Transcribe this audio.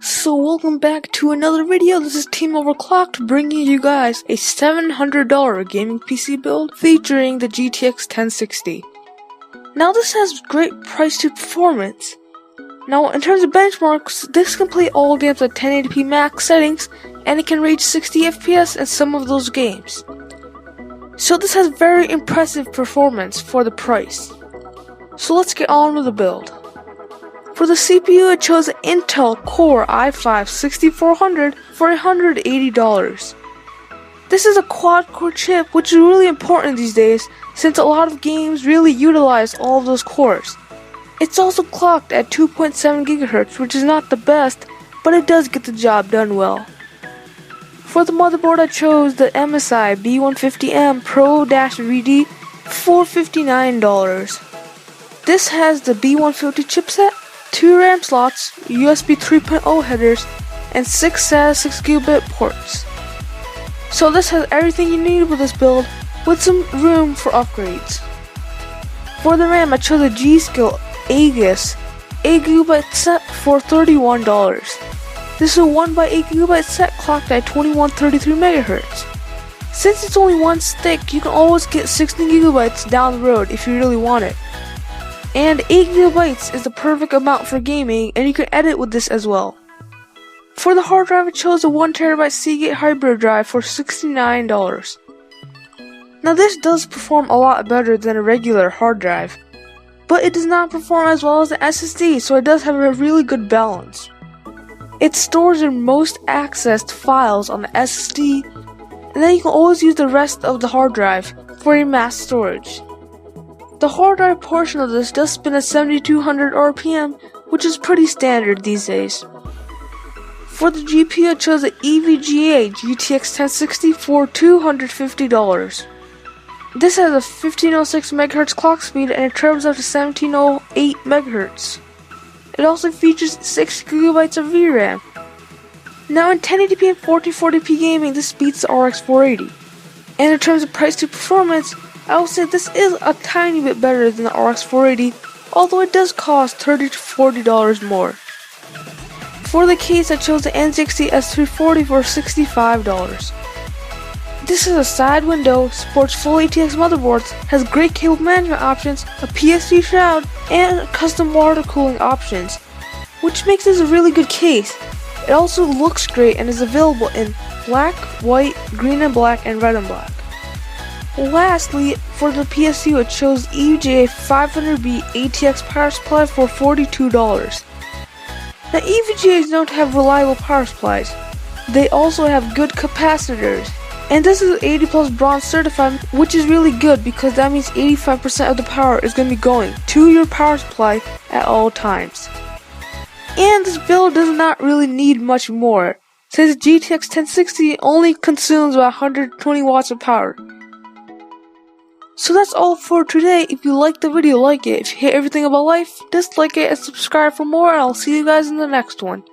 So welcome back to another video. This is TeamOverclocked bringing you guys a $700 gaming PC build featuring the GTX 1060. Now this has great price to performance. Now in terms of benchmarks, this can play all games at 1080p max settings and it can reach 60 FPS in some of those games. So this has very impressive performance for the price. So let's get on with the build. For the CPU, I chose an Intel Core i5-6400 for $180. This is a quad-core chip, which is really important these days since a lot of games really utilize all of those cores. It's also clocked at 2.7 GHz, which is not the best, but it does get the job done well. For the motherboard, I chose the MSI B150M Pro-VD for $59. This has the B150 chipset, 2 RAM slots, USB 3.0 headers, and 6 SATA 6 gigabit ports. So this has everything you need with this build, with some room for upgrades. For the RAM, I chose a G.Skill Aegis 8 GB set for $31. This is a 1x8 GB set clocked at 2133 MHz. Since it's only one stick, you can always get 16 GB down the road if you really want it. And 8 GB is the perfect amount for gaming, and you can edit with this as well. For the hard drive, I chose a 1TB Seagate hybrid drive for $69. Now this does perform a lot better than a regular hard drive, but it does not perform as well as an SSD, so it does have a really good balance. It stores your most accessed files on the SSD, and then you can always use the rest of the hard drive for your mass storage. The hard drive portion of this does spin at 7200 RPM, which is pretty standard these days. For the GPU, I chose the EVGA GTX 1060 for $250. This has a 1506 MHz clock speed and it travels up to 1708 MHz. It also features 6 GB of VRAM. Now in 1080p and 1440p gaming, this beats the RX 480. And in terms of price to performance, I would say this is a tiny bit better than the RX 480, although it does cost $30 to $40 more. For the case, I chose the NZXT S340 for $65. This is a side window, supports full ATX motherboards, has great cable management options, a PSD shroud, and custom water cooling options, which makes this a really good case. It also looks great and is available in black, white, green and black, and red and black. Lastly, for the PSU, I chose EVGA 500B ATX power supply for $42. Now EVGA is known to have reliable power supplies. They also have good capacitors. And this is 80 plus bronze certified, which is really good because that means 85% of the power is going to be going to your power supply at all times. And this build does not really need much more, since GTX 1060 only consumes about 120 watts of power. So that's all for today. If you liked the video, like it. If you hate everything about life, dislike it and subscribe for more, and I'll see you guys in the next one.